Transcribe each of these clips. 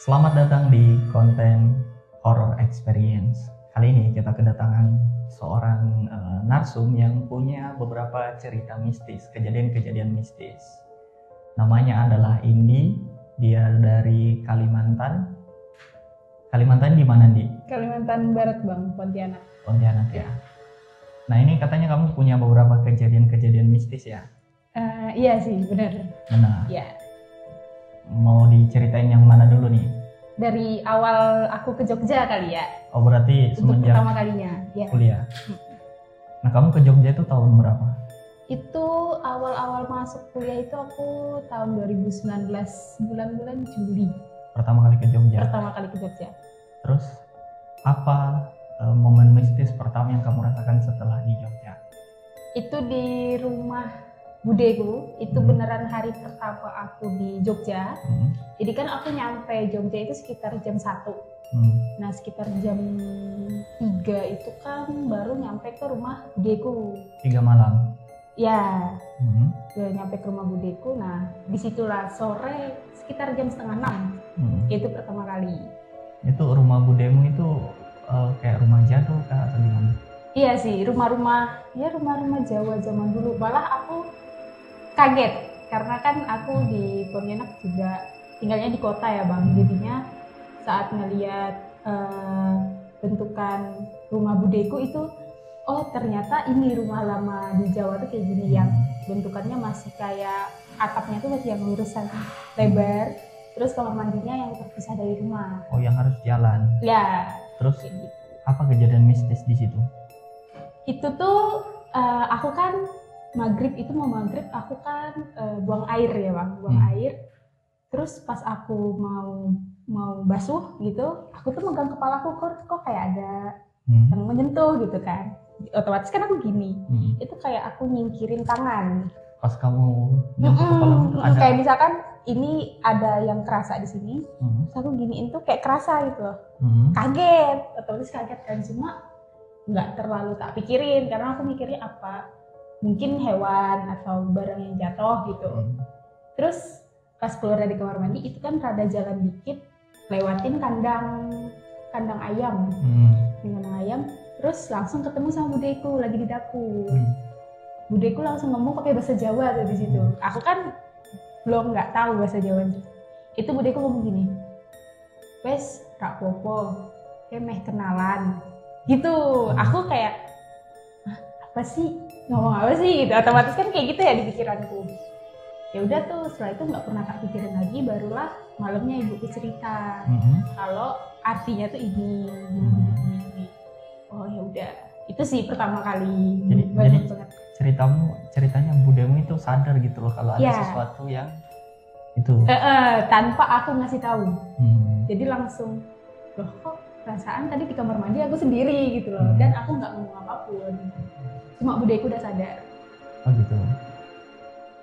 Selamat datang di konten Horror Experience. Kali ini kita kedatangan seorang narsum yang punya beberapa cerita mistis, kejadian-kejadian mistis. Namanya adalah Indi, dia dari Kalimantan. Kalimantan di mana, Di? Kalimantan Barat, Bang, Pontianak. Pontianak ya. Nah, ini katanya kamu punya beberapa kejadian-kejadian mistis ya? Iya sih, benar. Benar. Ya. Mau diceritain yang mana dulu nih? Dari awal aku ke Jogja kali ya. Oh, berarti Untuk semenjak pertama kalinya. Ya. kuliah. Nah, kamu ke Jogja itu tahun berapa? Itu awal-awal masuk kuliah itu aku tahun 2019, bulan-bulan Juli. Pertama kali ke Jogja. Pertama kali ke Jogja. Terus apa momen mistis pertama yang kamu rasakan setelah di Jogja? Itu di rumah budeku, itu beneran hari pertama aku di Jogja. Jadi kan aku nyampe Jogja itu sekitar jam 1. Nah, sekitar jam 3 itu kan baru nyampe ke rumah budeku. 3 malam? Ya, udah nyampe ke rumah budeku. Nah, disitulah sore sekitar jam setengah 6. Itu pertama kali. Itu rumah budemu itu kayak rumah jadul kah atau gimana? Iya sih, rumah-rumah Jawa zaman dulu. Malah aku kaget karena kan aku di Pontianak juga tinggalnya di kota ya, Bang. Jadinya saat ngelihat bentukan rumah budeku itu, oh ternyata ini rumah lama di Jawa tuh kayak gini, yang bentukannya masih kayak atapnya tuh masih yang lurusan lebar, terus kamar mandinya yang terpisah dari rumah. Oh, yang harus jalan. Ya. Terus gitu. apa kejadian mistis di situ? Itu tuh aku kan maghrib aku kan buang air ya, Bang, buang air. Terus pas aku mau basuh gitu, aku tuh megang kepalaku, kok kayak ada yang menyentuh gitu kan. Otomatis kan aku gini. Itu kayak aku nyingkirin tangan. Pas kamu nyentuh kepalamu tuh ada kayak misalkan ini ada yang kerasa di sini. Terus aku giniin tuh kayak kerasa gitu loh. Kaget, otomatis kaget kan, cuma nggak terlalu tak pikirin karena aku mikirnya apa, mungkin hewan atau barang yang jatuh gitu. Terus pas keluar dari kamar mandi itu kan rada jalan dikit, lewatin kandang ayam. Kandang ayam, terus langsung ketemu sama budeku lagi di dapur. Budeku langsung ngomong pakai bahasa Jawa tuh di situ. Aku kan belum nggak tahu bahasa Jawa itu budeku ngomong gini, wes rak popo, kayak meh kenalan gitu. Aku kayak apa sih, ngomong apa sih gitu, otomatis kan kayak gitu ya di pikiranku. Ya udah tuh, setelah itu nggak pernah tak pikirin lagi. Barulah malamnya ibuku cerita kalau artinya tuh ini. Oh ya udah, itu sih pertama kali. Jadi ceritanya budemu itu sadar gitu loh kalau ada sesuatu yang itu tanpa aku ngasih tahu. Jadi langsung, loh kok perasaan tadi di kamar mandi aku sendiri gitu loh. Dan aku nggak ngomong apapun, cuma budeku udah sadar. Oh gitu.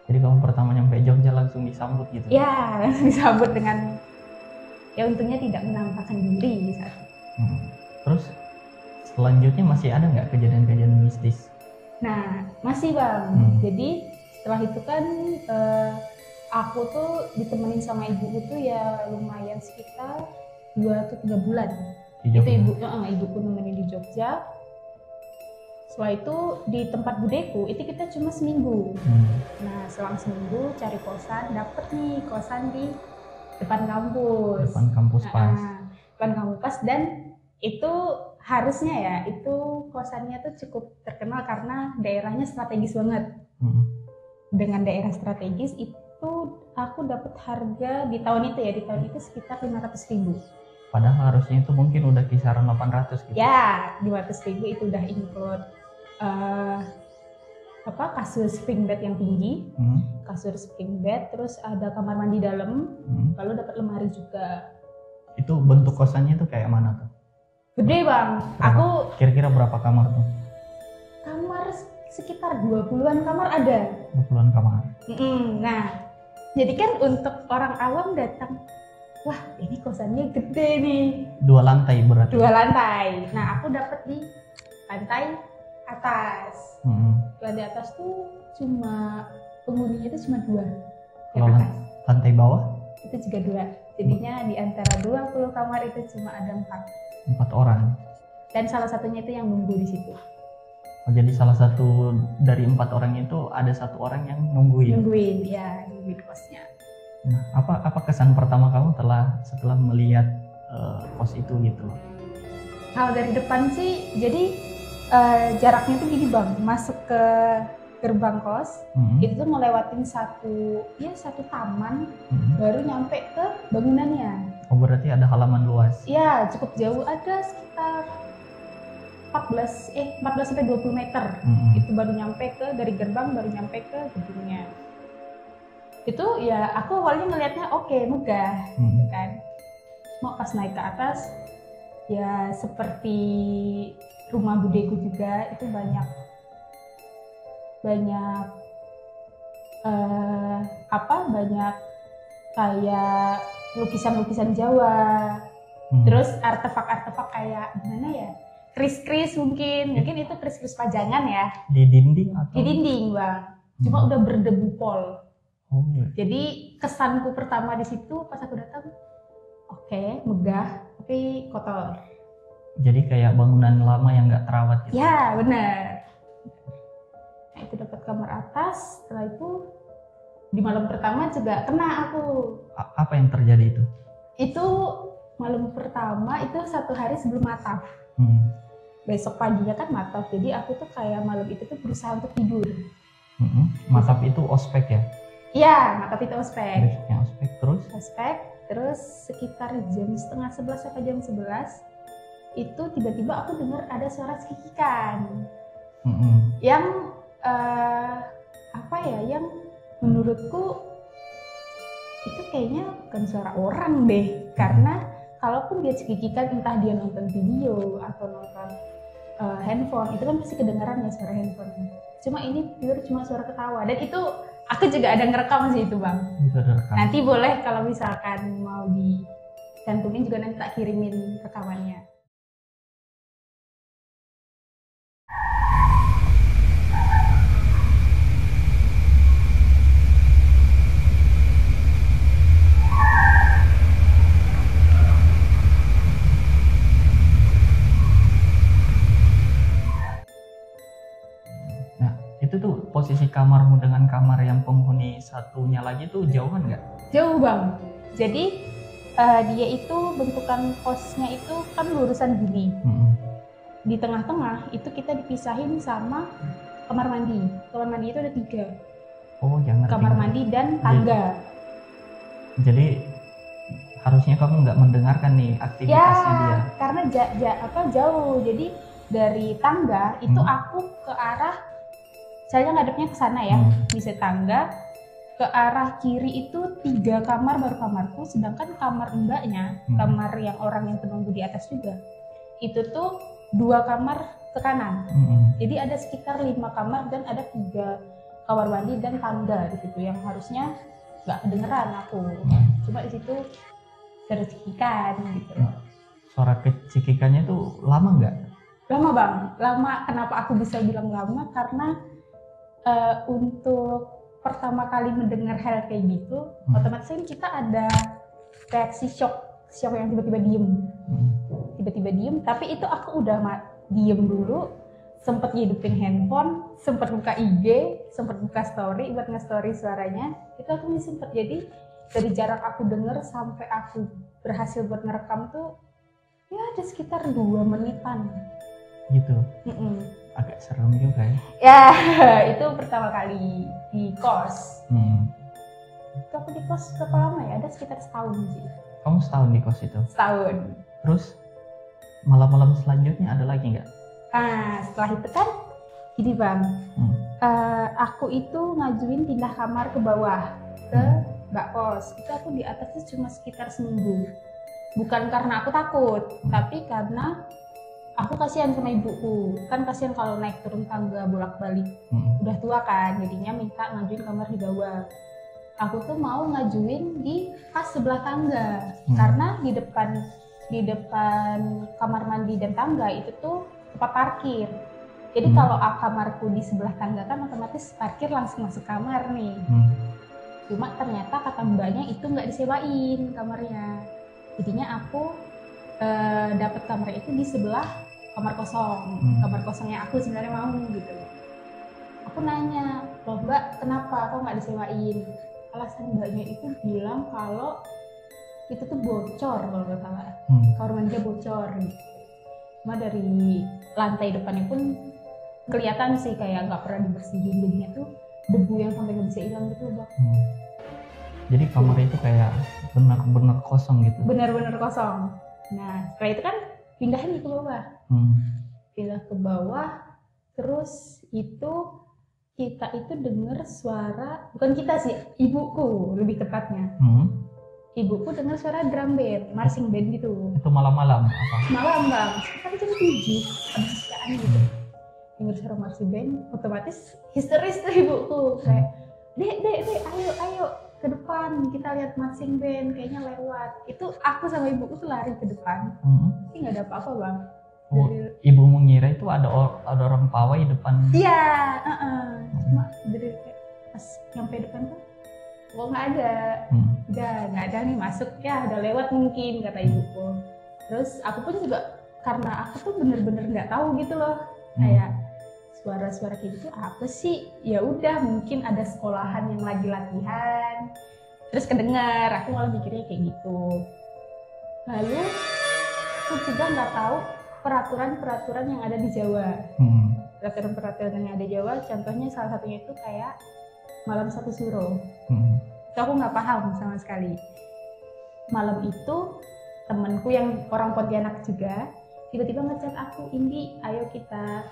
Jadi kamu pertama nyampe Jogja langsung disambut gitu? Ya, langsung disambut dengan, ya untungnya tidak menampakkan diri saat itu. Terus selanjutnya masih ada nggak kejadian-kejadian mistis? Nah, masih, Bang. Jadi setelah itu kan aku tuh ditemenin sama ibuku tuh ya lumayan sekitar 2 atau 3 bulan. Itu ibuku nemenin di Jogja. Setelah itu di tempat budeku itu kita cuma seminggu. Nah, selang seminggu cari kosan, dapet nih kosan di depan kampus. Depan kampus pas. Depan kampus pas, dan itu harusnya ya, itu kosannya tuh cukup terkenal karena daerahnya strategis banget. Dengan daerah strategis itu aku dapat harga di tahun itu sekitar 500.000. Padahal harusnya itu mungkin udah kisaran 800 gitu. Ya, 500.000 itu udah include kasur spring bed yang tinggi, kasur spring bed, terus ada kamar mandi dalam, lalu dapat lemari juga. Itu bentuk kosannya tuh kayak mana tuh? Gede, Bang. Kira-kira berapa kamar tuh? Kamar sekitar 20-an kamar ada. 20-an kamar. Nah, jadi kan untuk orang awam datang, wah ini kosannya gede nih. 2 lantai berarti? 2 lantai. Nah, aku dapat di lantai atas. Lantai atas tuh cuma penghuninya itu cuma 2. Kalau lantai bawah? Itu juga 2. Jadinya di antara 20 kamar itu cuma ada 4 orang. Dan salah satunya itu yang nunggu di situ. Oh, jadi salah satu dari 4 orang itu ada 1 orang yang nungguin. Nungguin kosnya. Nah, apa kesan pertama kamu setelah melihat kos itu gitu? Kalau dari depan sih, jadi jaraknya tuh gini bang, masuk ke gerbang kos, itu tuh ngelewatin satu taman, baru nyampe ke bangunannya. Oh, berarti ada halaman luas? Iya, cukup jauh, ada sekitar 14-20 meter. Itu baru nyampe dari gerbang, baru nyampe ke gedungnya. Itu ya aku awalnya ngelihatnya oke, megah, gitu kan. Cuma pas naik ke atas, ya seperti rumah budeku juga, itu banyak kayak lukisan-lukisan Jawa, terus artefak-artefak kayak gimana ya, kris-kris mungkin itu kris-kris pajangan ya. Di dinding atau? Di dinding bang, cuma udah berdebu pol. Oh. Jadi kesanku pertama di situ pas aku datang, oke, megah tapi kotor. Jadi kayak bangunan lama yang nggak terawat gitu? Ya benar. Nah, itu dapat kamar atas. Setelah itu di malam pertama juga kena aku. Apa yang terjadi itu? Itu malam pertama itu 1 hari sebelum mataf. Besok paginya kan mataf. Jadi aku tuh kayak malam itu tuh berusaha untuk tidur. Mataf itu ospek ya? Iya, mataf itu ospek. Besoknya ospek terus? Ospek. Terus sekitar jam 10:30 sampai jam 11 itu tiba-tiba aku dengar ada suara cekikikan yang yang menurutku itu kayaknya bukan suara orang deh, karena kalaupun dia cekikikan entah dia nonton video atau nonton handphone, itu kan pasti kedengaran ya suara handphone. Cuma ini pure cuma suara ketawa, dan itu aku juga ada ngerekam sih itu bang. Itu ada rekam. Nanti boleh kalau misalkan mau dicantumin juga nanti tak kirimin rekamannya. Itu tuh posisi kamarmu dengan kamar yang penghuni satunya lagi tuh jauhan nggak? Jauh bang. Jadi dia itu bentukan kosnya itu kan lurusan gini. Di tengah-tengah itu kita dipisahin sama kamar mandi. Kamar mandi itu ada 3. Oh, jangan. Kamar mandi dan tangga. Jadi harusnya kamu nggak mendengarkan nih aktivitasnya dia. Karena jauh. Jadi dari tangga itu aku ke arah, saya ngadepnya ke sana ya, bisa tangga ke arah kiri itu 3 kamar baru kamarku, sedangkan kamar mbaknya, kamar yang orang yang penunggu di atas juga, itu tuh 2 kamar ke kanan. Jadi ada sekitar 5 kamar dan ada 3 kamar mandi dan tangga di situ yang harusnya nggak kedengeran aku. Cuma di situ tercekikan gitu. Suara kecekikannya tuh lama nggak? Lama bang, lama. Kenapa aku bisa bilang lama? Karena untuk pertama kali mendengar hal kayak gitu, otomatis kan kita ada reaksi shock yang tiba-tiba diem. Tapi itu aku udah diem dulu, sempet ngidupin handphone, sempet buka IG, sempet buka story buat nge-story suaranya. Itu aku sempet, jadi dari jarak aku denger sampai aku berhasil buat ngerekam tuh ya ada sekitar 2 menitan. Gitu. Agak serem juga ya. Ya, itu pertama kali di kos. Itu aku di kos berapa lama ya? Ada sekitar setahun sih. Kamu setahun di kos itu? Setahun. Terus malam-malam selanjutnya ada lagi nggak? Setelah itu kan gini bang, aku itu ngajuin pindah kamar ke bawah ke mbak kos. Itu aku di atas itu cuma sekitar seminggu. Bukan karena aku takut, tapi karena aku kasihan sama ibuku, kan kasihan kalau naik turun tangga bolak-balik. Udah tua kan, jadinya minta ngajuin kamar di bawah. Aku tuh mau ngajuin di pas sebelah tangga, karena di depan kamar mandi dan tangga itu tuh tempat parkir. Jadi kalau kamarku di sebelah tangga kan otomatis parkir langsung masuk kamar nih. Cuma ternyata kata mbaknya itu nggak disewain kamarnya. Jadinya aku dapat kamar itu di sebelah kamar kosong. Kamar kosongnya aku sebenarnya mau gitu. Aku nanya, loh mbak, kenapa kok nggak disewain? Alasan mbaknya itu bilang kalau itu tuh bocor kalau nggak salah. Kamar mandinya bocor gitu. Cuma dari lantai depannya pun kelihatan sih kayak nggak pernah dibersihin, jadinya tuh debu yang sampai nggak bisa hilang gitu bang. Jadi kamar itu kayak benar-benar kosong gitu. Benar-benar kosong. Nah setelah itu kan pindahin ke bawah. Pindah ke bawah, terus itu kita itu dengar suara, bukan kita sih, ibuku lebih tepatnya. Ibuku dengar suara drum band, marching band gitu. Itu malam-malam apa? Malam bang, sekitar jam 7 habis sikaan gitu. Dengar suara marching band, otomatis histeris tuh ibuku kayak, dek, ayo ke depan, kita lihat marching band, kayaknya lewat. Itu aku sama ibuku tuh lari ke depan, tapi nggak ada apa-apa bang. Oh, ibu mengira itu ada orang pawai depan. Iya, cuma dari pas nyampe depan tuh, kok nggak ada. Udah nggak ada nih, masuk ya, udah lewat mungkin kata ibuku. Terus aku pun juga karena aku tuh bener-bener nggak tahu gitu loh, kayak suara-suara kayak gitu apa sih? Ya udah mungkin ada sekolahan yang lagi latihan. Terus kedengar, aku malah mikirnya kayak gitu. Lalu aku juga nggak tahu peraturan-peraturan yang ada di Jawa. Peraturan-peraturan yang ada di Jawa, contohnya salah satunya itu kayak malam satu suro. Itu aku nggak paham sama sekali. Malam itu temenku yang orang Pontianak juga tiba-tiba ngechat aku, Indi, ayo kita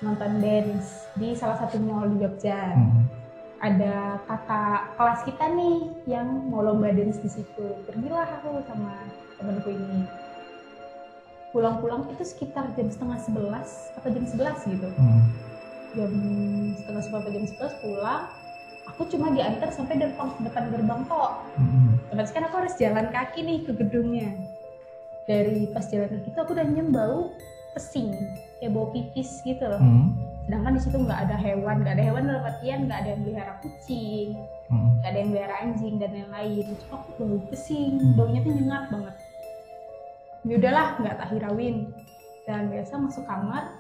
nonton dance di salah satu mall di Jogja. Ada kakak kelas kita nih yang mau lomba dance di situ. Pergilah aku sama temenku ini. Pulang-pulang itu sekitar jam 10:30 atau jam 11 gitu. Jam 10:30 atau jam 11 pulang. Aku cuma diantar sampai depan gerbang tok. Terus kan aku harus jalan kaki nih ke gedungnya. Dari pas jalan kaki itu aku udah nyium bau pesing, kayak bau pipis gitu loh. Sedangkan di situ nggak ada hewan dalam artian nggak ada yang melihara kucing, nggak ada yang melihara anjing dan lain-lain. Cuma aku bau pesing, baunya tuh nyengat banget. Ya udahlah, nggak tak hirauin. Dan biasa masuk kamar,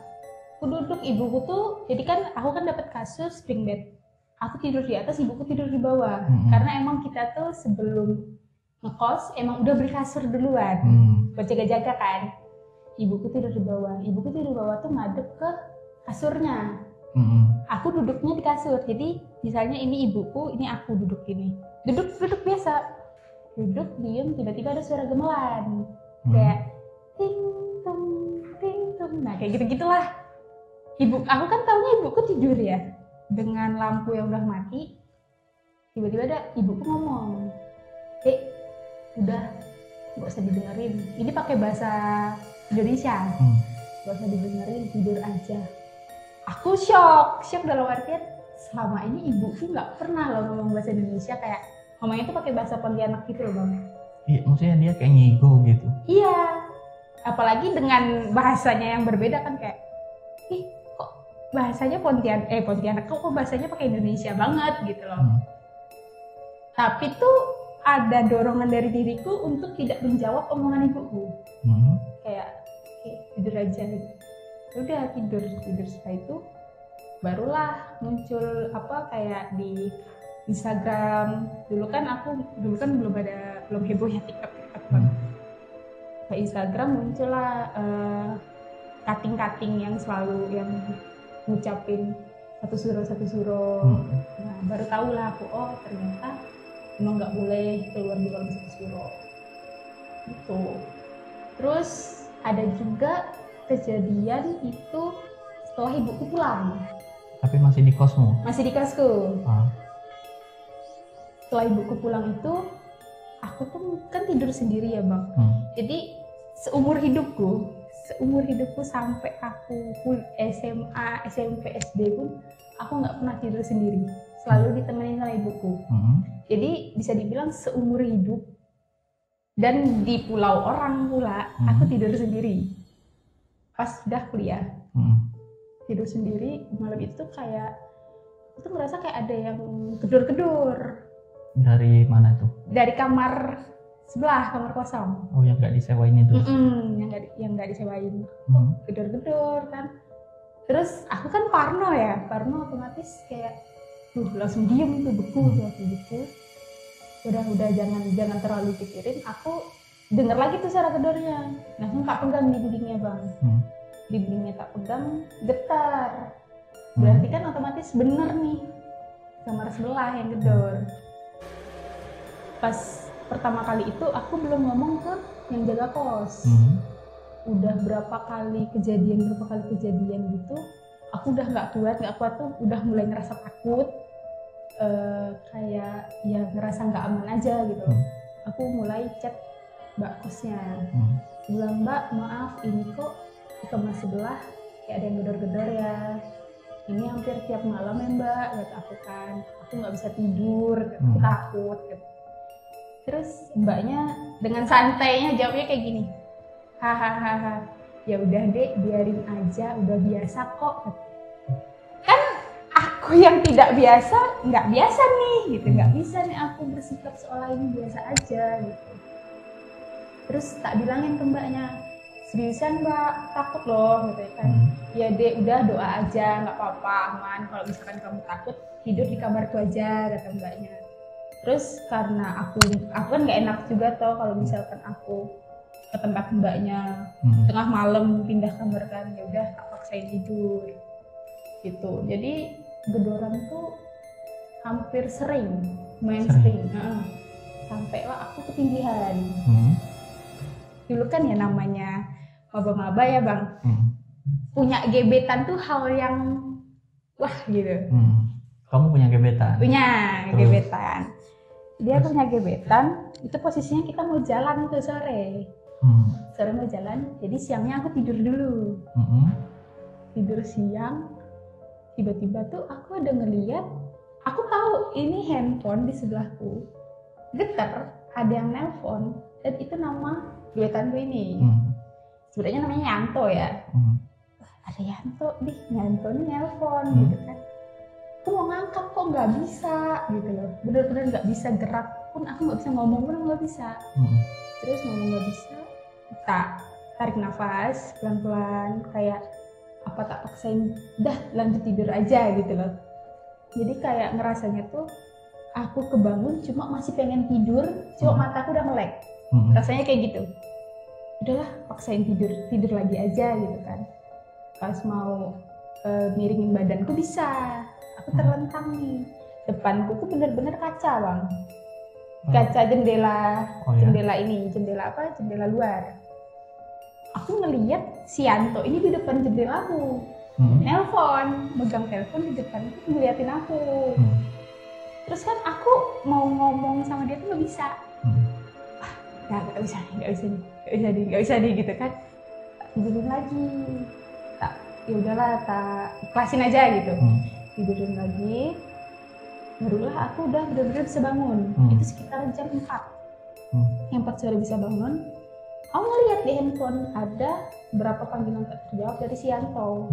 aku duduk, ibuku tuh, jadi kan aku kan dapat kasur spring bed. Aku tidur di atas, ibuku tidur di bawah. Karena emang kita tuh sebelum ngekos emang udah beli kasur duluan, buat jaga-jaga kan. Ibuku tidur di bawah. Ibuku tidur di bawah tuh ngadep ke kasurnya. Aku duduknya di kasur. Jadi misalnya ini ibuku, ini aku duduk gini. Duduk biasa. Duduk diem, tiba-tiba ada suara gemelan. Kayak ting tung. Nah kayak gitu-gitulah. Aku kan taunya ibuku tidur ya. Dengan lampu yang udah mati. Tiba-tiba ada ibuku ngomong, udah, nggak usah didengerin. Ini pakai bahasa Indonesia. Nggak usah didengerin, tidur aja. Aku shock dalam artian selama ini ibuku nggak pernah loh ngomong bahasa Indonesia, kayak ngomongnya itu pakai bahasa Pontianak gitu loh bang. Iya, maksudnya dia kayak ngigo gitu. Iya, apalagi dengan bahasanya yang berbeda kan, kayak kok bahasanya Pontianak kok bahasanya pakai Indonesia banget gitu loh. Tapi tuh ada dorongan dari diriku untuk tidak menjawab omongan ibuku. Kayak tidur aja gitu. Udah tidur setelah itu barulah muncul kayak di Instagram. Dulu kan belum heboh ya TikTok banget. Ke Instagram muncullah cutting yang selalu yang ngucapin satu suro. Nah baru tahu lah aku, oh ternyata emang nggak boleh keluar di malam satu suro gitu. Terus ada juga kejadian itu setelah ibuku pulang. Tapi masih di kosmu? Masih di kosku. Setelah ibuku pulang itu, aku tuh kan tidur sendiri ya bang. Jadi seumur hidupku sampai aku SMA, SMP, SD pun aku nggak pernah tidur sendiri. Selalu ditemenin sama ibuku. Jadi bisa dibilang seumur hidup dan di pulau orang pula aku tidur sendiri. Pas udah kuliah tidur sendiri malam itu kayak aku tuh ngerasa kayak ada yang gedor-gedor Dari mana tuh? Dari kamar sebelah, kamar kosong. Oh, yang nggak disewain itu? Yang nggak disewain. Gedor-gedor kan. Terus aku kan parno otomatis kayak langsung diem tuh, beku gitu. Udah jangan terlalu pikirin. Aku denger lagi tuh suara gedornya. Langsung tak pegang dindingnya bang. Dindingnya tak pegang, getar. Berarti kan otomatis bener nih kamar sebelah yang gedor. Pas pertama kali itu aku belum ngomong ke yang jaga kos. Udah berapa kali kejadian gitu, aku udah nggak kuat tuh, udah mulai ngerasa takut, kayak ya ngerasa nggak aman aja gitu. Aku mulai chat mbak kosnya, bilang, mbak maaf ini kok di kamar sebelah kayak ada yang gedor-gedor ya, ini hampir tiap malam ya mbak, kata aku kan, aku nggak bisa tidur, aku takut gitu. Terus mbaknya dengan santainya jawabnya kayak gini, hahaha, ya udah dek, biarin aja, udah biasa kok. Kan aku yang tidak biasa, nggak biasa nih gitu, nggak bisa nih aku bersikap seolah ini biasa aja gitu. Terus tak bilangin ke mbaknya, seriusan mbak, takut loh gitu kan. Ya dek, udah doa aja, nggak apa-apa, aman. Kalau misalkan kamu takut, tidur di kamarku aja, kata mbaknya. Terus karena aku kan nggak enak juga toh kalau misalkan aku ke tempat mbaknya tengah malam pindah kamar kan, ya udah tak paksain tidur gitu. Jadi gedoran tuh hampir sering, sering. Sampai aku ketindihan. Dulu kan ya namanya maba-maba ya bang, punya gebetan tuh hal yang wah gitu. Kamu punya gebetan? Punya gebetan. Dia punya gebetan, itu posisinya kita mau jalan tuh sore. Sore mau jalan, jadi siangnya aku tidur dulu. Tidur siang, tiba-tiba tuh aku ada ngeliat, aku tahu ini handphone di sebelahku getar, ada yang nelpon, dan itu nama gebetanku ini. Sebenarnya namanya Yanto ya. Ada Yanto, Yanto ini nelpon gitu kan. Aku mau ngangkat kok nggak bisa gitu loh, bener-bener nggak bisa, gerak pun aku nggak bisa, ngomong pun nggak bisa. Terus ngomong nggak bisa, tak tarik nafas pelan-pelan, kayak apa tak paksain, dah lanjut tidur aja gitu loh. Jadi kayak ngerasanya tuh aku kebangun cuma masih pengen tidur, cuma mataku udah melek. Rasanya kayak gitu. Udahlah, paksain tidur lagi aja gitu kan. Pas mau miringin badanku bisa, aku terlentang nih. Depanku tuh bener-bener kaca bang, kaca jendela. Jendela ini, jendela apa? Jendela luar. Aku ngeliat si Yanto ini di depan jendelaku, nelpon, megang telepon di depan itu ngeliatin aku. Terus kan aku mau ngomong sama dia tuh nggak bisa. Nggak bisa nih gitu kan. Tidurin lagi. Ya udahlah, tak ikhlasin aja gitu. Tidurin lagi, barulah aku udah benar-benar bisa bangun. Itu sekitar jam 4. Jam 4 sore bisa bangun. Aku ngeliat di handphone ada berapa panggilan tak terjawab dari si Yanto.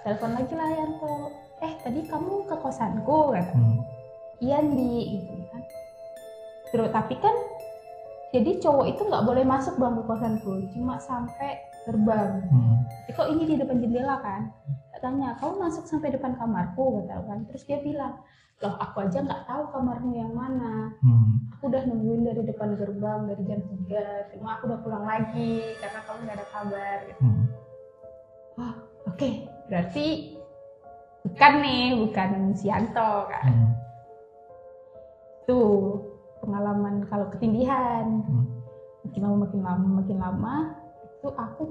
Telepon lagi lah Yanto. Tadi kamu ke kosanku kata. Iya Di, gitu kan. Terus tapi kan jadi cowok itu nggak boleh masuk bang ke kosanku, cuma sampai gerbang. Tapi kok ini di depan jendela kan? Tanya, kamu masuk sampai depan kamarku kata kan? Terus dia bilang, loh aku aja nggak tahu kamarmu yang mana. Aku udah nungguin dari depan gerbang dari jam 3, cuma aku udah pulang lagi karena kamu nggak ada kabar. Gitu. Oke. Berarti bukan si Yanto kan? Tuh pengalaman kalau ketindihan. Makin lama itu aku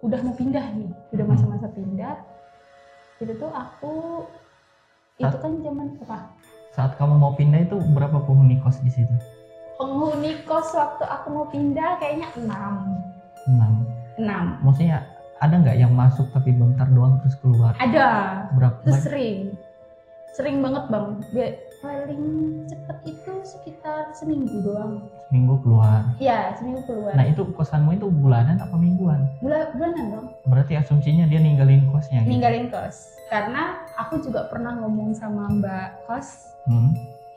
udah mau pindah nih, udah masa-masa pindah. Itu tuh aku itu kan zaman apa? Saat kamu mau pindah itu berapa penghuni kos di situ? Penghuni kos waktu aku mau pindah kayaknya 6. Maksudnya ada nggak yang masuk tapi bentar doang terus keluar? Ada. Berapa? Itu sering banget bang. Paling cepet itu sekitar seminggu doang. Seminggu keluar? Iya, seminggu keluar. Nah itu kosanmu itu bulanan apa mingguan? Bulanan dong. Berarti asumsinya dia ninggalin kosnya? Ninggalin kos. Karena aku juga pernah ngomong sama mbak kos.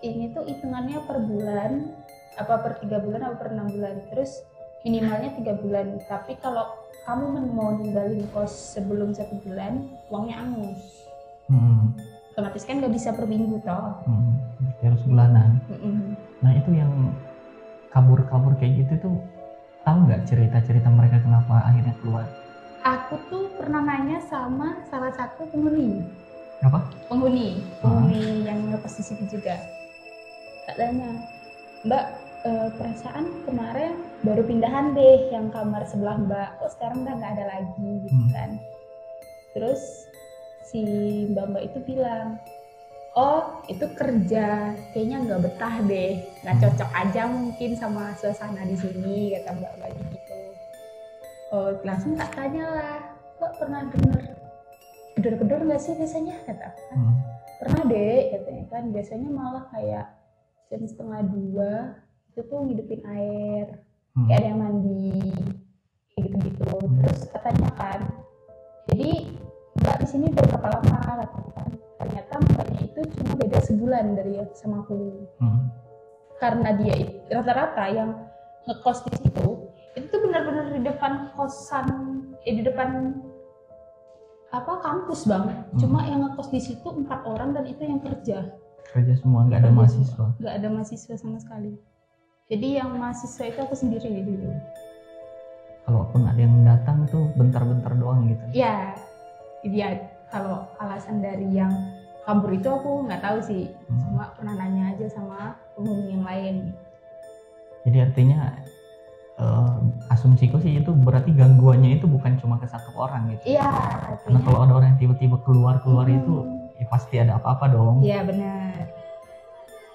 ini tuh hitungannya per bulan, apa per 3 bulan apa per 6 bulan, terus minimalnya 3 bulan. Tapi kalau kamu mau ninggalin kos sebelum 1 bulan, uangnya angus. Otomatis kan nggak bisa per minggu toh. Harus bulanan. Nah itu yang kabur-kabur kayak gitu tuh, tahu nggak cerita-cerita mereka kenapa akhirnya keluar? Aku tuh pernah nanya sama salah satu penghuni. Apa? Penghuni yang ngekos di situ juga. Tak tanya, Mbak, perasaan kemarin baru pindahan deh yang kamar sebelah Mbak, kok sekarang udah nggak ada lagi gitu kan. Terus si mbak itu bilang, oh itu kerja, kayaknya nggak betah deh, nggak cocok aja mungkin sama suasana di sini, kata mbak gitu. Oh langsung tak tanya lah, Mbak pernah gedor-gedor nggak sih biasanya, kata kan. Pernah deh katanya kan, biasanya malah kayak jam 1:30 itu tuh ngidupin air, kayak ada yang mandi kayak gitu-gitu. Terus katanya kan, jadi Mbak di sini udah berapa lama, katanya kan. Ternyata mbaknya itu cuma beda sebulan dari sama aku. Karena dia rata-rata yang ngekos di situ itu tuh benar-benar di depan kosan, di depan apa kampus bang. Cuma yang ngekos di situ 4 orang dan itu yang kerja semua, nggak ada mahasiswa. Nggak ada mahasiswa sama sekali. Jadi yang mahasiswa itu aku sendiri dulu. Kalaupun ada yang datang tuh bentar-bentar doang gitu. Iya, dia kalau alasan dari yang kabur itu aku nggak tahu sih. Cuma pernah nanya aja sama penghuni yang lain. Jadi artinya asumsiku sih itu berarti gangguannya itu bukan cuma ke satu orang gitu. Iya. Karena kalau ada orang yang tiba-tiba keluar itu ya pasti ada apa-apa dong. Iya benar.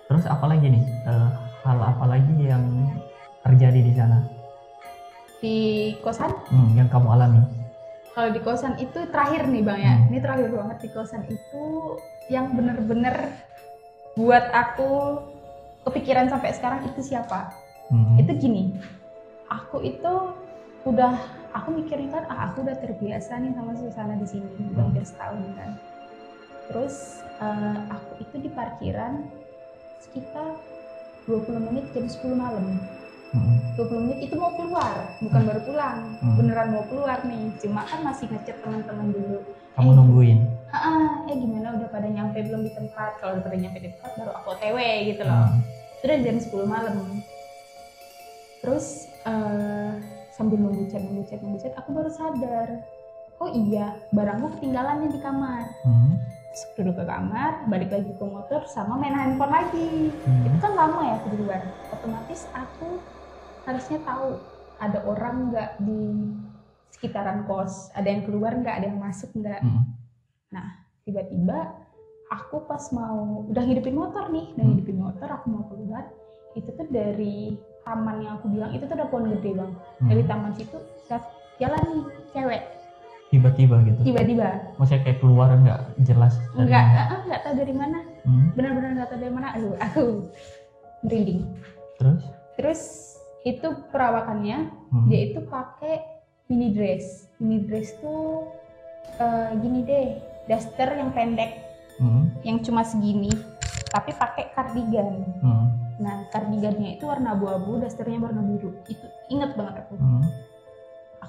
Terus apalagi nih, hal apa lagi yang terjadi di sana? Di kosan? Yang kamu alami? Kalau di kosan itu terakhir nih bang ya, ini terakhir banget di kosan itu yang bener-bener buat aku kepikiran sampai sekarang itu siapa? Itu gini, aku mikirnya kan, aku udah terbiasa nih sama suasana di sini, udah setahun kan. Terus aku itu di parkiran sekitar 20 menit jam 10 malam. 20 menit itu mau keluar, bukan baru pulang, beneran mau keluar nih. Cuma kan masih ngechat teman-teman dulu. Kamu nungguin? Gimana udah pada nyampe belum di tempat? Kalau udah pada nyampe di tempat baru aku OTW gitu loh. Itu udah jam 10 malam. Terus sambil nunggu chat, aku baru sadar, oh iya barangku ketinggalan nih di kamar. Duduk ke kamar, balik lagi ke motor sama main handphone lagi. Itu kan lama ya aku di luar. Otomatis aku harusnya tahu ada orang nggak di sekitaran kos, ada yang keluar nggak, ada yang masuk nggak. Nah tiba-tiba aku pas mau udah ngidupin motor, aku mau keluar, itu tuh dari taman yang aku bilang itu tuh ada pohon gede bang. Dari taman situ jalan nih cewek. Tiba-tiba gitu? Tiba-tiba. Maksudnya kayak keluar nggak jelas? Nggak tahu dari mana. Benar-benar nggak tahu dari mana. Aku merinding. Terus itu perawakannya, dia itu pakai mini dress. Mini dress tuh gini deh, daster yang pendek, yang cuma segini, tapi pakai kardigan. Nah kardigannya itu warna abu-abu, dasternya warna biru. Itu inget banget aku.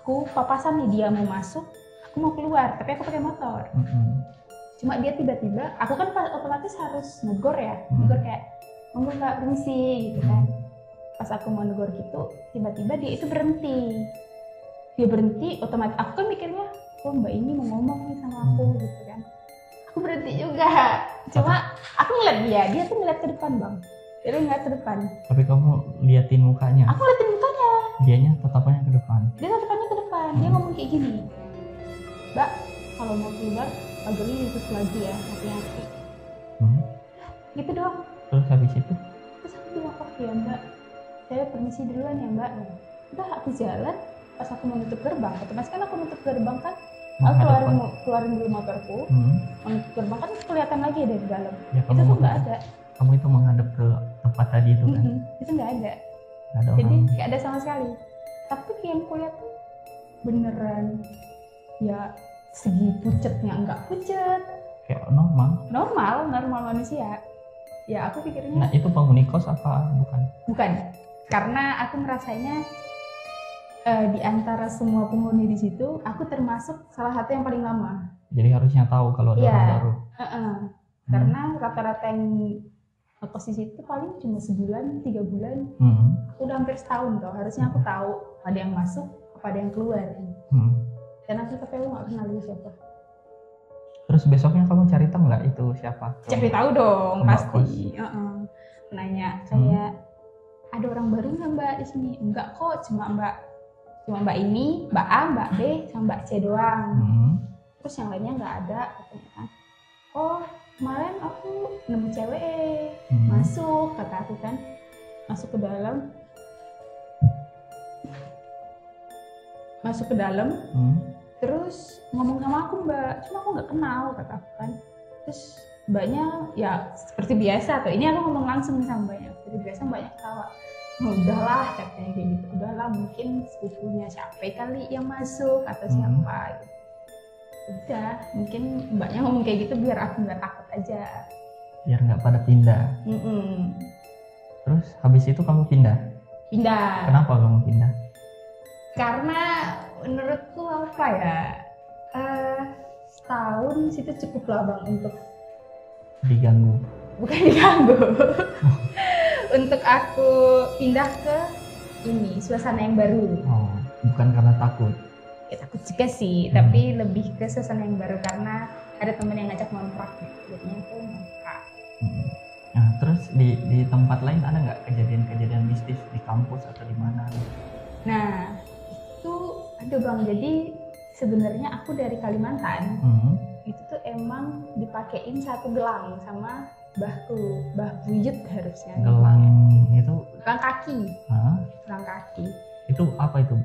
Aku papasan nih, dia mau masuk, aku mau keluar, tapi aku pakai motor. Cuma dia tiba-tiba, aku kan otomatis harus negor ya, negor kayak, monggo Kak, permisi gitu kan. Pas aku mau negor gitu, tiba-tiba dia itu berhenti. Dia berhenti, otomatis aku kan mikirnya, oh mbak ini mau ngomong nih sama aku gitu kan. Aku berhenti juga, cuma aku ngeliat dia tuh ngeliat ke depan bang. Dia tuh ngeliat ke depan. Tapi kamu liatin mukanya? Aku liatin mukanya. Dianya tatapannya ke depan? Dia tatapannya ke depan, dia ngomong kayak gini, Mbak, kalau mau keluar, pagarnya ditutup lagi ya, hati-hati. Gitu doang. Terus habis itu? Terus aku bilang, oh ya mbak, saya permisi duluan ya mbak. Udah aku jalan, pas aku mau nutup gerbang, otomatis kan aku nutup gerbang kan, aku keluarin dulu motorku, menutup gerbang kan kelihatan lagi dari dalam. Ya, itu tuh nggak ada. Kamu itu menghadap ke tempat tadi itu kan? Itu nggak ada. Jadi nggak ada sama sekali. Tapi yang kulihat tuh beneran ya segi pucetnya nggak pucet. Kayak normal manusia. Ya aku pikirnya. Nah itu penghuni kos apa bukan? Bukan, karena aku merasanya di antara semua penghuni di situ, aku termasuk salah satu yang paling lama. Jadi harusnya tahu kalau ada orang baru. Karena rata-rata yang kos di situ paling cuma sebulan, 3 bulan. Aku udah hampir setahun tuh. Harusnya aku tahu ada yang masuk, apa ada yang keluar. Dan aku tapi aku nggak kenal dia siapa. Terus besoknya kamu cari tahu nggak itu siapa? Cari tahu dong, pasti. Nanya kayak ada orang baru nggak mbak di sini? Enggak kok, cuma mbak ini, mbak A, mbak B, sama mbak C doang. Terus yang lainnya nggak ada katanya. Oh kemarin aku nemu cewek masuk, kata aku kan, masuk ke dalam. Terus ngomong sama aku mbak, cuma aku nggak kenal, kata aku kan. Terus mbaknya ya seperti biasa tuh, ini aku ngomong langsung sama mbaknya, seperti biasa mbaknya ketawa. Udahlah katanya kayak gitu, udahlah mungkin sepupunya siapa kali yang masuk atau siapa gitu. Udah, mungkin mbaknya ngomong kayak gitu biar aku nggak takut aja, biar nggak pada pindah. Terus habis itu kamu pindah? Kenapa kamu pindah? Karena menurutku apa ya, setahun situ cukup lah bang untuk diganggu. Bukan diganggu. Untuk aku pindah ke ini suasana yang baru. Bukan karena takut. Ya, takut juga sih, tapi lebih ke suasana yang baru karena ada teman yang ngajak ngontrak gitu. Jadinya aku ngontrak. Nah, terus di tempat lain ada nggak kejadian-kejadian mistis di kampus atau di mana? Nah, itu ada bang. Jadi sebenarnya aku dari Kalimantan. Itu tuh emang dipakein satu gelang sama Mbah Buyut harusnya. Gelang itu? Gelang kaki. Gelang kaki. Itu apa itu?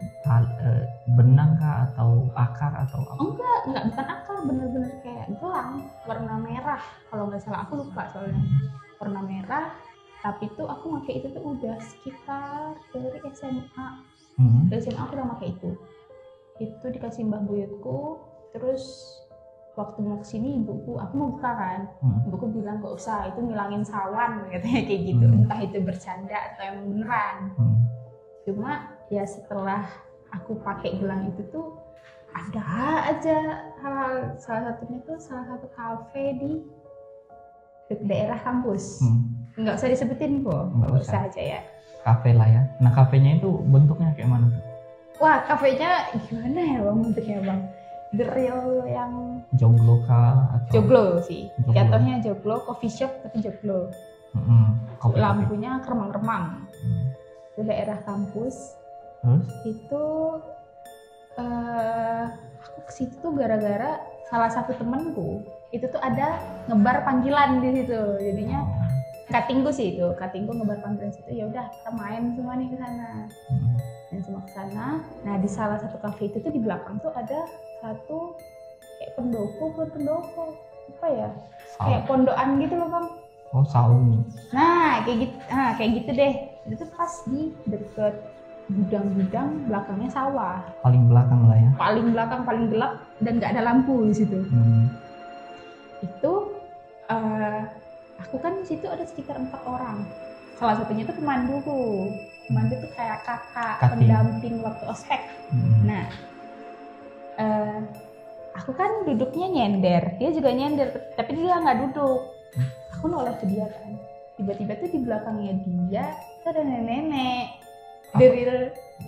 Benang kah atau akar atau apa? Enggak, bukan akar, bener-bener kayak gelang warna merah. Kalau nggak salah, aku lupa soalnya. Warna merah, tapi tuh aku pakai itu tuh udah sekitar dari SMA. Dari SMA aku udah pakai itu. Itu dikasih Mbah Buyutku, terus waktu mau kesini ibuku, aku mau buka kan, ibuku bilang gak usah, itu ngilangin sawan katanya kayak gitu. Entah itu bercanda atau emang beneran. Cuma ya setelah aku pakai gelang itu tuh ada aja hal, salah satunya tuh salah satu kafe di daerah kampus. Nggak usah disebutin kok, nggak usah aja ya. Kafe lah ya. Nah kafenya itu bentuknya kayak mana tuh? Wah kafenya gimana ya bang bentuknya bang? The real yang joglo kah atau joglo sih, jatuhnya joglo, coffee shop tapi joglo. Lampunya keremang-keremang. Itu daerah kampus. Itu aku ke situ tuh gara-gara salah satu temanku itu tuh ada ngebar panggilan di situ. Jadinya katingku sih itu, katingku ngebar panggilan situ. Ya udah kita main semua nih ke sana. Dan semua ke sana. Nah, di salah satu kafe itu tuh di belakang tuh ada satu kayak pendopo apa ya? Kayak pondokan gitu loh, Bang. Oh, saung. Nah, kayak gitu deh. Itu tuh pas di deket gudang-gudang, belakangnya sawah. Paling belakang lah ya. Paling belakang, paling gelap dan nggak ada lampu di situ. Itu aku kan di situ ada sekitar 4 orang. Salah satunya itu pemanduku. Pemandu tuh kayak kakak pendamping waktu ospek. Nah, aku kan duduknya nyender, dia juga nyender, tapi dia nggak duduk. Aku noleh ke dia kan. Tiba-tiba tuh di belakangnya dia itu ada nenek-nenek.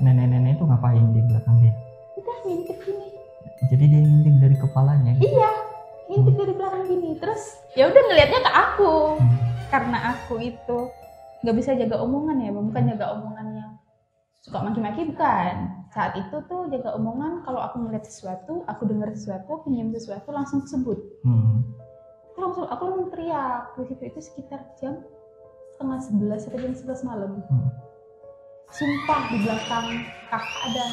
Nenek-nenek itu ngapain di belakang dia? Udah ngintip gini. Jadi dia ngintip dari kepalanya? Gitu? Iya, ngintip dari belakang gini. Terus ya udah ngelihatnya ke aku. Karena aku itu nggak bisa jaga omongan ya, bukan jaga omongan yang suka maki-maki, bukan. Saat itu tuh jaga omongan kalau aku ngeliat sesuatu, aku dengar sesuatu, aku nyium sesuatu langsung sebut. Aku langsung teriak. Di situ itu sekitar jam 10:30 sampai jam 11 malam. Sumpah di belakang kakak ada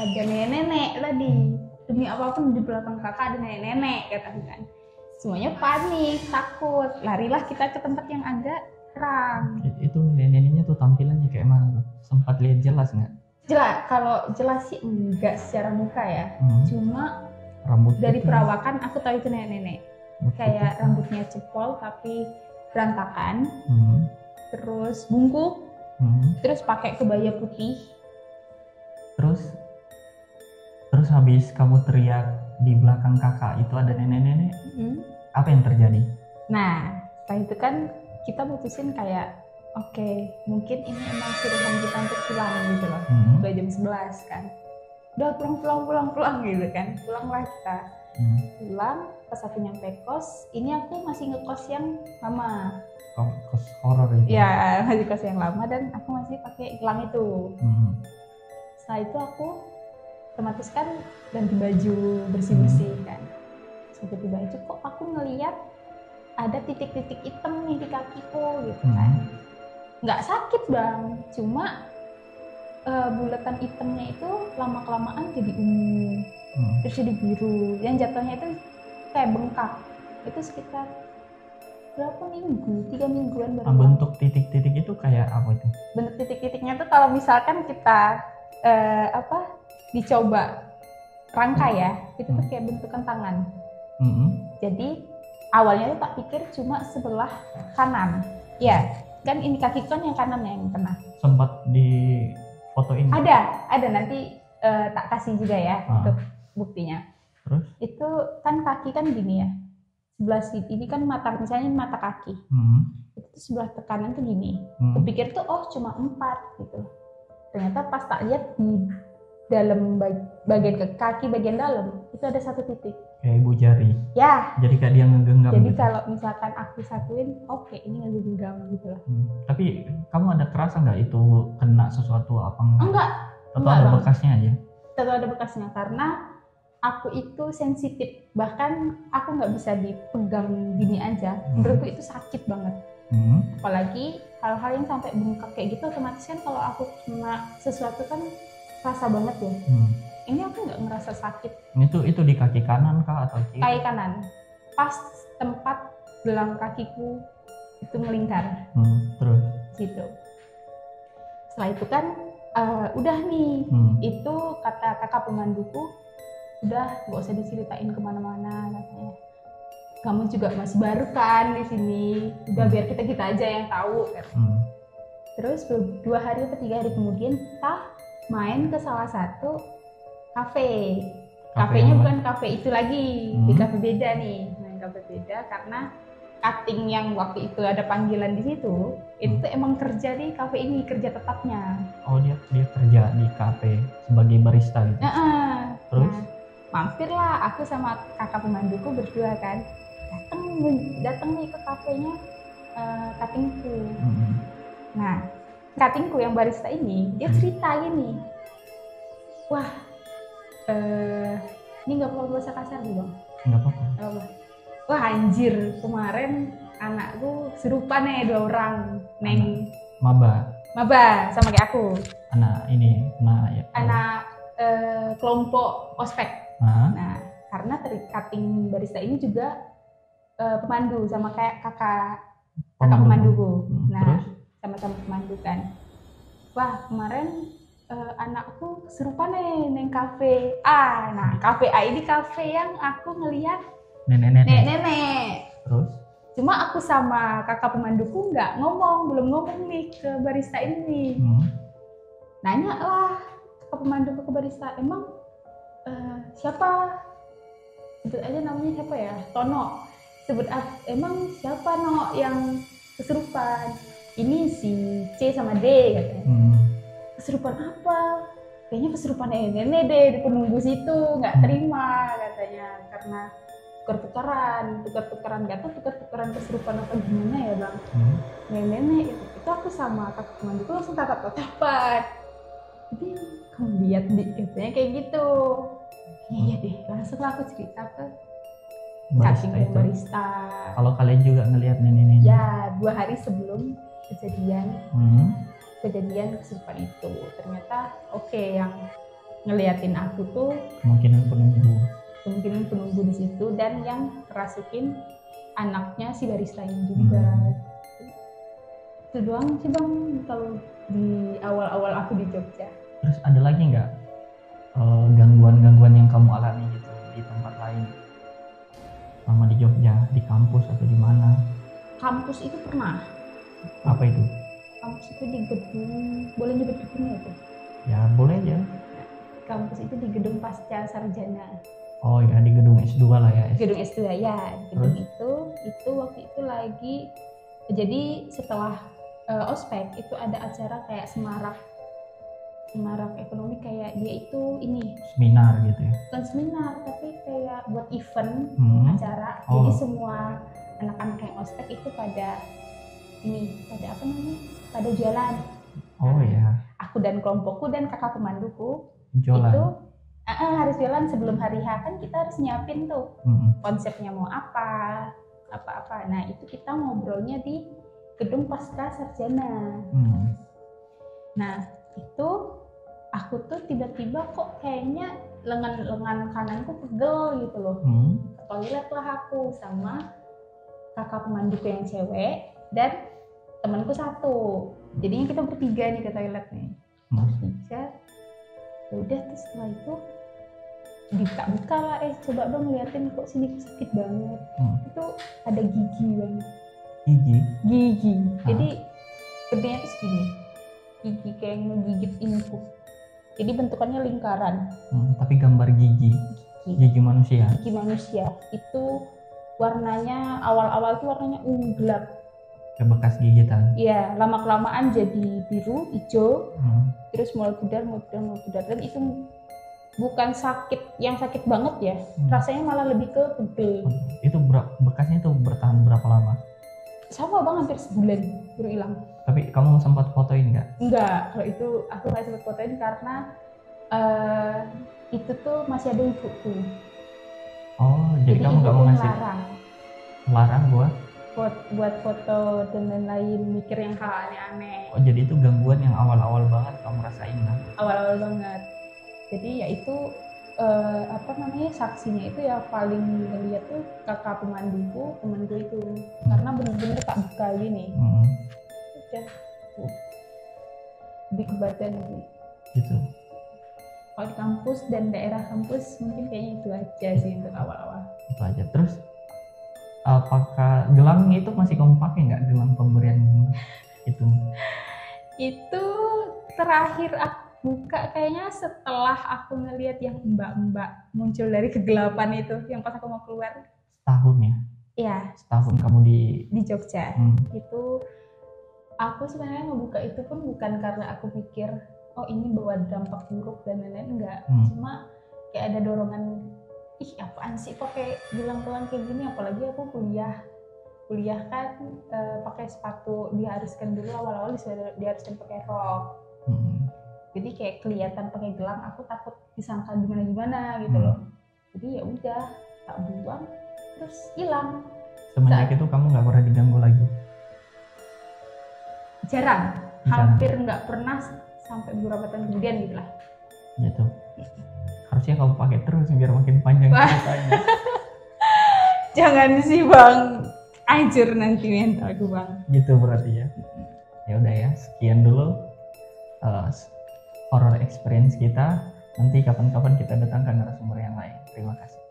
nenek-nenek tadi. Demi apapun di belakang kakak ada nenek-nenek katakan kan. Semuanya panik, takut. Larilah kita ke tempat yang agak terang. Itu nenek-neneknya tuh tampilannya kayak mana tuh? Sempat lihat jelas nggak? Jelas, kalau jelas sih enggak secara muka ya. Cuma rambut dari perawakan aku tahu itu nenek-nenek. Kayak rambutnya cepol tapi berantakan, terus bungkuk, terus pakai kebaya putih. Terus habis kamu teriak di belakang kakak itu ada nenek-nenek, apa yang terjadi? Nah, setelah itu kan kita mutusin kayak, oke, mungkin ini emang suruhan kita untuk pulang gitu loh. Udah jam 11 kan. Udah pulang gitu kan. Pulanglah kita. Pulang, pas aku nyampe kos, ini aku masih ngekos yang lama. Kos horor itu? Ya, masih kos yang lama dan aku masih pakai gelang itu. Setelah itu aku otomatis kan ganti baju, bersih-bersih kan. Tiba-tiba itu kok aku ngeliat ada titik-titik hitam nih di kakiku gitu kan. Nggak sakit bang, cuma bulatan hitamnya itu lama-kelamaan jadi ungu, terus jadi biru, yang jatuhnya itu kayak bengkak. Itu sekitar berapa minggu, 3 mingguan baru. Bentuk titik-titik itu kayak apa itu? Bentuk titik-titiknya tuh kalau misalkan kita dicoba rangkai ya, itu tuh kayak bentukan tangan. Jadi awalnya tuh tak pikir cuma sebelah kanan. Ya, kan ini kaki kan yang kanan yang kena. Sempat di foto ini? Ada nanti tak kasih juga ya untuk buktinya. Terus? Itu kan kaki kan gini ya. Sebelah ini kan mata, misalnya mata kaki. Itu sebelah kanan tuh gini. Kupikir tuh cuma 4 gitu. Ternyata pas tak lihat di dalam bagian kaki bagian dalam itu ada 1 titik. Kayak ibu jari. Ya. Jadi kayak dia ngegenggam. Jadi gitu. kalau misalkan aku satuin, oke, ini ngegenggam gitu lah. Tapi kamu ada kerasa nggak itu kena sesuatu apa enggak? Enggak. Atau ada bekasnya aja? Tetap ada bekasnya karena aku itu sensitif. Bahkan aku nggak bisa dipegang gini aja. Menurutku itu sakit banget. Apalagi hal-hal yang sampai bengkak kayak gitu, otomatis kan kalau aku kena sesuatu kan rasa banget ya. Ini aku nggak ngerasa sakit. Itu di kaki kanan kah atau kiri? Kaki kanan. Pas tempat gelang kakiku itu melingkar. Terus? Gitu. Setelah itu kan udah nih. Itu kata kakak pemanduku, udah nggak usah diceritain kemana-mana katanya. Kamu juga masih baru kan di sini. Udah biar kita aja yang tahu. Terus 2 hari atau 3 hari kemudian kita main ke salah satu kafe. Kafenya bukan kafe itu lagi, di kafe beda nih. Main kafe beda karena cutting yang waktu itu ada panggilan di situ, itu emang kerja di kafe ini, kerja tetapnya. Oh, dia kerja di kafe sebagai barista gitu. Terus? Nah, mampirlah aku sama kakak pemanduku berdua kan. Datang nih ke kafenya cuttingku. Nah, cuttingku yang barista ini dia cerita gini, wah ini nggak perlu bahasa kasar nih bang. Nggak apa-apa. Wah anjir, kemarin anakku serupa nih 2 orang neng maba sama kayak aku. Anak kelompok ospek. Nah, karena cutting barista ini juga pemandu sama kayak kakak pemanduku. Nah, sama-sama pemandu kan. Wah, kemarin anakku serupa nih neng kafe A. Nah, kafe A ini kafe yang aku ngelihat nenek. Terus? Cuma aku sama kakak pemanduku belum ngomong nih ke barista ini. Nanya lah kakak pemanduku ke barista, emang siapa? Sebut aja namanya siapa ya? Tono. Emang siapa No yang kesurupan? Ini si C sama D katanya. Kesurupan apa? Kayaknya kesurupan nenek deh di penunggu situ, nggak terima katanya karena tukar-tukaran nggak tahu tukar-tukaran kesurupan apa gimana ya bang. Nenek itu aku sama kakak temanku langsung tatap-tatapan. Jadi kamu lihat di katanya kayak gitu. Iya deh, langsung aku cerita ke barista. Kalau kalian juga ngelihat nenek-nenek? Ya, 2 hari sebelum kejadian kesurupan itu. Ternyata yang ngeliatin aku tuh kemungkinan penunggu di situ dan yang kerasukin anaknya si barista ini juga. Itu doang sih bang kalau di awal-awal aku di Jogja. Terus ada lagi nggak gangguan-gangguan yang kamu alami gitu di tempat lain, sama di Jogja, di kampus atau di mana? kampus itu pernah. Apa itu? Kampus itu di gedung, boleh nyebut gedungnya itu? Ya boleh aja. Kampus itu di gedung Pasca Sarjana. Oh ya, di gedung S2 lah ya. Gedung S2 ya, gedung itu waktu itu lagi, jadi setelah ospek itu ada acara kayak semarak ekonomi, kayak dia itu ini seminar gitu ya. Bukan seminar tapi kayak buat event acara. Jadi semua anak-anak yang ospek itu pada apa namanya, pada jalan. Oh ya. Aku dan kelompokku dan kakak pemanduku Jualan. Itu harus jalan sebelum hari H, kan kita harus nyiapin tuh konsepnya mau apa. Nah itu kita ngobrolnya di gedung Pasca Sarjana. Nah itu aku tuh tiba-tiba kok kayaknya lengan kananku pegel gitu loh. Ke toilet lah aku sama kakak pemanduku yang cewek dan temanku satu. Jadinya kita bertiga nih ke toilet nih. Bertiga. Udah, terus setelah itu buka lah, coba dong liatin, kok sini sakit banget. Itu ada gigi banget. Gigi. Jadi gedenya tuh segini. Gigi kayak ngegigit iniku. Jadi bentukannya lingkaran. Tapi gambar gigi manusia. Gigi manusia. Itu warnanya awal-awal tuh warnanya ungu gelap. Kayak bekas gigitan. Iya, lama-kelamaan jadi biru, hijau. Terus mulai pudar, dan itu bukan yang sakit banget ya. Rasanya malah lebih ke pegel. Itu bekasnya tuh bertahan berapa lama? Sama bang, hampir sebulan baru hilang. Tapi kamu sempat fotoin nggak? Enggak, kalau itu aku nggak sempat fotoin karena itu tuh masih ada ibuku. Oh, jadi kamu nggak mau ngasih? Larang buat foto dan lain-lain, mikir yang hal aneh-aneh. Oh, jadi itu gangguan yang awal-awal banget kamu rasain kan? Awal-awal banget. Jadi ya itu saksinya itu ya paling ngeliat tuh kakak pemanduku, temanku itu. Karena bener-bener tak buka gini. Udah. Lebih ke badan gitu. Kalau di kampus dan daerah kampus mungkin kayaknya itu aja sih untuk awal-awal. Itu aja. Terus apakah gelang itu masih kamu pakai nggak, gelang pemberian itu? Itu terakhir aku buka kayaknya setelah aku ngelihat yang mbak-mbak muncul dari kegelapan itu, yang pas aku mau keluar. Setahun ya? Iya. Setahun kamu di Jogja. Itu aku sebenarnya ngebuka itu pun bukan karena aku pikir oh ini bawa dampak buruk dan lain-lain, enggak. Cuma kayak ada dorongan, apaan sih pakai gelang-gelang kayak gini, apalagi aku kuliah kan pakai sepatu, diharuskan dulu awal-awal diharuskan pakai rok. Jadi kayak kelihatan pakai gelang, aku takut disangka gimana gitu loh. Jadi ya udah tak buang terus hilang. Semenjak itu kamu nggak pernah diganggu lagi? Jarang. Hampir nggak pernah sampai beberapa tahun kemudian gitu lah. Gitu. Harusnya kamu pakai terus biar makin panjang ceritanya. Jangan sih bang, hancur nanti mentalku bang. Gitu berarti ya. Ya udah ya, sekian dulu horror experience kita. Nanti kapan-kapan kita datangkan narasumber yang lain. Terima kasih.